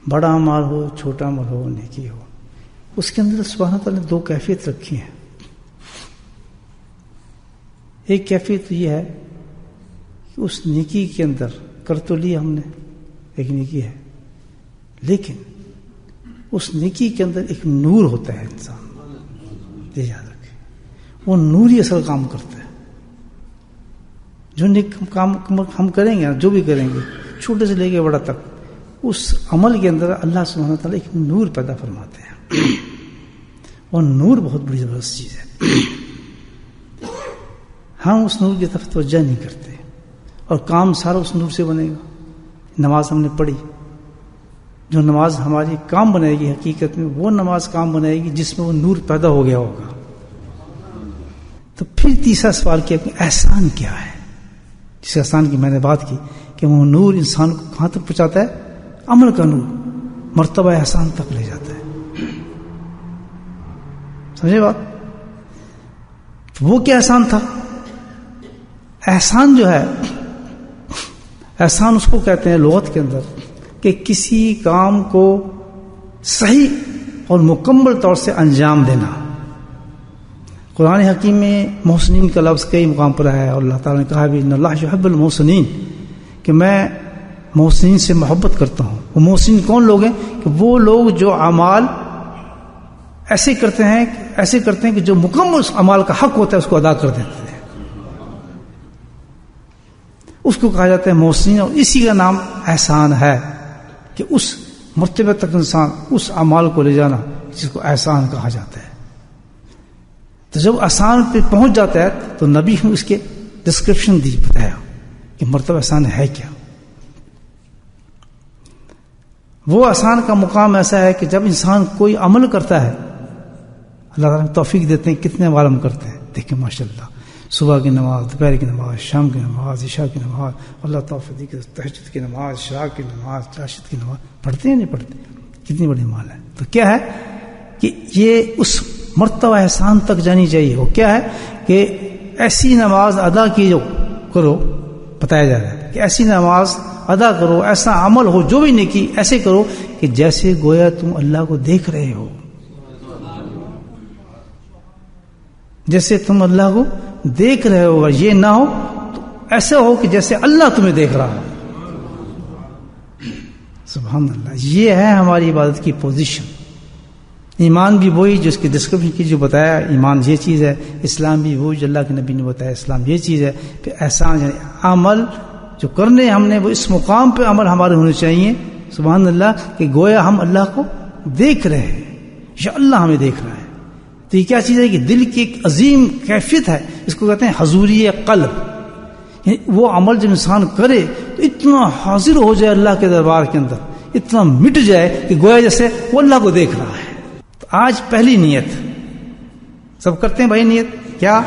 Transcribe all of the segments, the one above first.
بڑا عمل ہو چھوٹا عمل ہو نیکی ہو، اس کے اندر سبحانہ تعالیٰ نے دو کیفیت رکھی ہیں. ایک کیفیت یہ ہے کہ اس نیکی کے اندر کر تو لیا ہم نے، ایک نیکی ہے، لیکن اس نیکی کے اندر ایک نور ہوتا ہے. انسان یہ یاد رکھے، وہ نور ہی اصل کام کرتا ہے. جو نیک کام ہم کریں گے، جو بھی کریں گے چھوٹے سے لے کے بڑا تک، اس عمل کے اندر اللہ سبحانہ تعالیٰ ایک نور پیدا فرماتے ہیں. اور نور بہت بڑی زبردست چیز ہے. ہم اس نور کی طرف توجہ نہیں کرتے، اور کام سارا اس نور سے بنے گا. نماز ہم نے پڑھی، جو نماز ہماری کام بنائے گی حقیقت میں وہ نماز کام بنائے گی جس میں وہ نور پیدا ہو گیا ہوگا. تو پھر تیسرا سوال کیا کہ احسان کیا ہے؟ جس احسان کی میں نے بات کی کہ وہ نور انسان کو کہاں تک پہنچاتا ہے؟ عمل کا نور مرتبہ احسان تک لے جاتا ہے. سمجھے بات؟ وہ کیا احسان تھا؟ احسان جو ہے، احسان اس کو کہتے ہیں لغت کے اندر کہ کسی کام کو صحیح اور مکمل طور سے انجام دینا. قرآن حکیم میں محسنین کا لفظ کئی مقام پر ہے، اور اللہ تعالیٰ نے کہا بھی ان اللہ یحب المحسنین، کہ میں محسنین سے محبت کرتا ہوں. وہ محسنین کون لوگ ہیں؟ کہ وہ لوگ جو اعمال ایسے کرتے ہیں کہ جو مکمل اس اعمال کا حق ہوتا ہے اس کو ادا کر دیتے ہیں. اس کو کہا جاتا ہے محسنین، اور اسی کا نام احسان ہے کہ اس مرتبہ تک انسان اس اعمال کو لے جانا جس کو احسان کہا جاتا ہے. تو جب احسان پہ پہنچ جاتا ہے تو نبی نے اس کے ڈسکرپشن دی، بتایا کہ مرتبہ احسان ہے کیا. وہ احسان کا مقام ایسا ہے کہ جب انسان کوئی عمل کرتا ہے، اللہ تعالیٰ توفیق دیتے ہیں کتنے عمل ہم کرتے ہیں. دیکھیں ماشاءاللہ، صبح کی نماز، دوپہر کی نماز، شام کی نماز، عشاء کی نماز، اللہ توفیق کی تہجد کی نماز، شراق کی نماز، راشد کی نماز، پڑھتے ہیں نہیں پڑھتے؟ کتنی بڑی مال ہے. تو کیا ہے کہ یہ اس مرتبہ احسان تک جانی چاہیے. وہ کیا ہے کہ ایسی نماز ادا کی جو کرو، بتایا جا رہا ہے کہ ایسی نماز ادا کرو، ایسا عمل ہو جو بھی نیکی ایسے کرو کہ جیسے گویا تم اللہ کو دیکھ رہے ہو. جیسے تم اللہ کو دیکھ رہے ہو، یہ نہ ہو تو ایسا ہو کہ جیسے اللہ تمہیں دیکھ رہا ہو. سبحان اللہ. یہ ہے ہماری عبادت کی پوزیشن. ایمان بھی وہی جو اس کی ڈسکرپشن کی جو بتایا، ایمان یہ چیز ہے. اسلام بھی وہی جو اللہ کے نبی نے بتایا، اسلام یہ چیز ہے. پھر احسان یعنی عمل جو کرنے ہم نے وہ اس مقام پہ عمل ہمارے ہونے چاہیے. سبحان اللہ، کہ گویا ہم اللہ کو دیکھ رہے ہیں یا اللہ ہمیں دیکھ رہا ہے. تو یہ کیا چیز ہے کہ دل کی ایک عظیم کیفیت ہے، اس کو کہتے ہیں حضوری قلب. یعنی وہ عمل جب انسان کرے تو اتنا حاضر ہو جائے اللہ کے دربار کے اندر، اتنا مٹ جائے کہ گویا جیسے وہ اللہ کو دیکھ رہا ہے. تو آج پہلی نیت سب کرتے ہیں بھائی، نیت کیا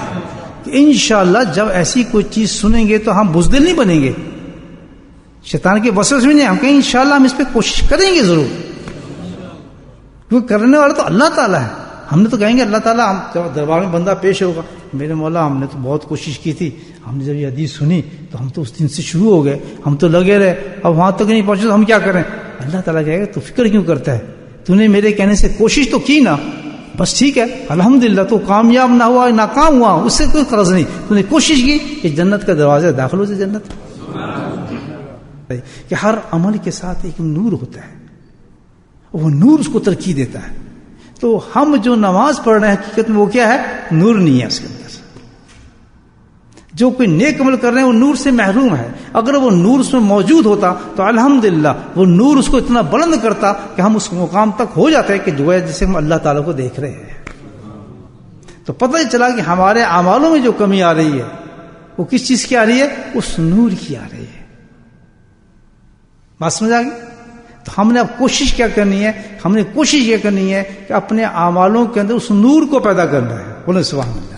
کہ انشاءاللہ جب ایسی کوئی چیز سنیں گے تو ہم بزدل نہیں بنیں گے، شیطان کے وسوسے میں نہیں. ہم کہیں انشاءاللہ ہم اس پہ کوشش کریں گے ضرور، کیونکہ کرنے والا تو اللہ تعالیٰ ہے. ہم نے تو کہیں گے اللہ تعالیٰ، ہم جب دربار میں بندہ پیش ہوگا، میرے مولا ہم نے تو بہت کوشش کی تھی، ہم نے جب یہ حدیث سنی تو ہم تو اس دن سے شروع ہو گئے، ہم تو لگے رہے، اب وہاں تک نہیں پہنچے تو ہم کیا کریں؟ اللہ تعالیٰ کہے گا تو فکر کیوں کرتا ہے؟ تو نے میرے کہنے سے کوشش تو کی نا، بس ٹھیک ہے الحمدللہ. تو کامیاب نہ ہوا ناکام ہوا اس سے کوئی غرض نہیں، تو نے کوشش کی کہ جنت کا دروازہ داخل ہو جائے. جنت کہ ہر عمل کے ساتھ ایک نور ہوتا ہے، وہ نور اس کو ترقی دیتا ہے. تو ہم جو نماز پڑھ رہے ہیں حقیقت میں وہ کیا ہے؟ نور نہیں ہے اس کے اندر. جو کوئی نیک عمل کر رہے ہیں وہ نور سے محروم ہے. اگر وہ نور اس میں موجود ہوتا تو الحمدللہ وہ نور اس کو اتنا بلند کرتا کہ ہم اس مقام تک ہو جاتے کہ جو ہے جسے ہم اللہ تعالیٰ کو دیکھ رہے ہیں. تو پتہ ہی چلا کہ ہمارے اعمالوں میں جو کمی آ رہی ہے وہ کس چیز کی آ رہی ہے؟ اس نور کی آ رہی ہے. بات سمجھ آ گئی؟ تو ہم نے اب کوشش کیا کرنی ہے؟ ہم نے کوشش یہ کرنی ہے کہ اپنے اعمالوں کے اندر اس نور کو پیدا کرنا ہے. بولے سبحان اللہ.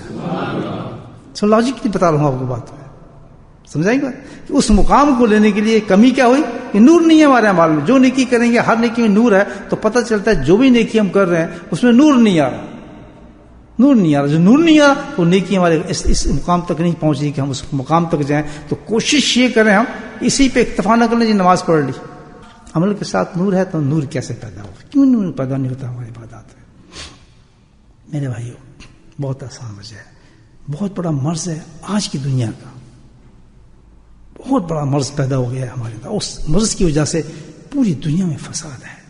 سو لاجک نہیں بتا رہا ہوں آپ کو بات میں، سمجھائیں گے کہ اس مقام کو لینے کے لیے کمی کیا ہوئی کہ نور نہیں ہے ہمارے اعمال میں. جو نیکی کریں گے ہر نیکی میں نور ہے، تو پتہ چلتا ہے جو بھی نیکی ہم کر رہے ہیں اس میں نور نہیں آ رہا. نور نہیں آ رہا. جو نور نہیں آ رہا وہ نیکی ہمارے اس مقام تک نہیں پہنچی کہ ہم اس مقام تک جائیں. تو کوشش یہ کریں ہم اسی پہ اکتفا نہ کریں جی نماز پڑھ لی. عمل کے ساتھ نور ہے تو نور کیسے پیدا ہوگا؟ کیوں نور پیدا نہیں ہوتا ہماری عبادات میں؟ میرے بھائیوں، بہت آسان وجہ ہے، بہت بڑا مرض ہے آج کی دنیا کا، بہت بڑا مرض پیدا ہو گیا ہے ہمارے اندر. اس مرض کی وجہ سے پوری دنیا میں فساد ہے.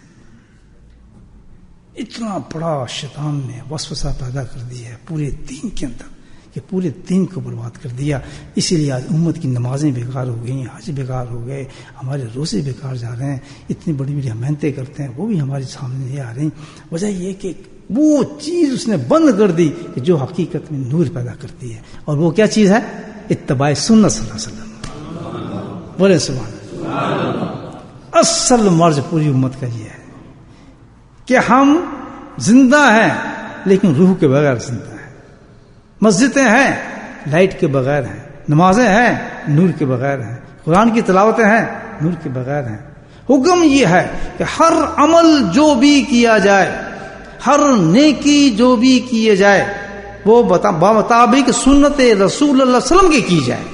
اتنا بڑا شیطان نے وسوسہ پیدا کر دیا ہے پورے دین کے اندر کہ پورے دین کو برباد کر دیا. اسی لیے آج امت کی نمازیں بیکار ہو گئی، حج بیکار ہو گئے، ہمارے روزے بیکار جا رہے ہیں، اتنی بڑی بڑی محنتیں کرتے ہیں وہ بھی ہمارے سامنے نہیں آ رہی. وجہ یہ کہ وہ چیز اس نے بند کر دی کہ جو حقیقت میں نور پیدا کرتی ہے. اور وہ کیا چیز ہے؟ اتباع سنت صلی اللہ علیہ وسلم. بولے سبحان اللہ. اصل مرض پوری امت کا یہ ہے کہ ہم زندہ ہیں لیکن روح کے بغیر زندہ ہیں. مسجدیں ہیں لائٹ کے بغیر ہیں، نمازیں ہیں نور کے بغیر ہیں، قرآن کی تلاوتیں ہیں نور کے بغیر ہیں. حکم یہ ہے کہ ہر عمل جو بھی کیا جائے، ہر نیکی جو بھی کیے جائے، وہ مطابق سنت رسول اللہ علیہ وسلم کی جائے.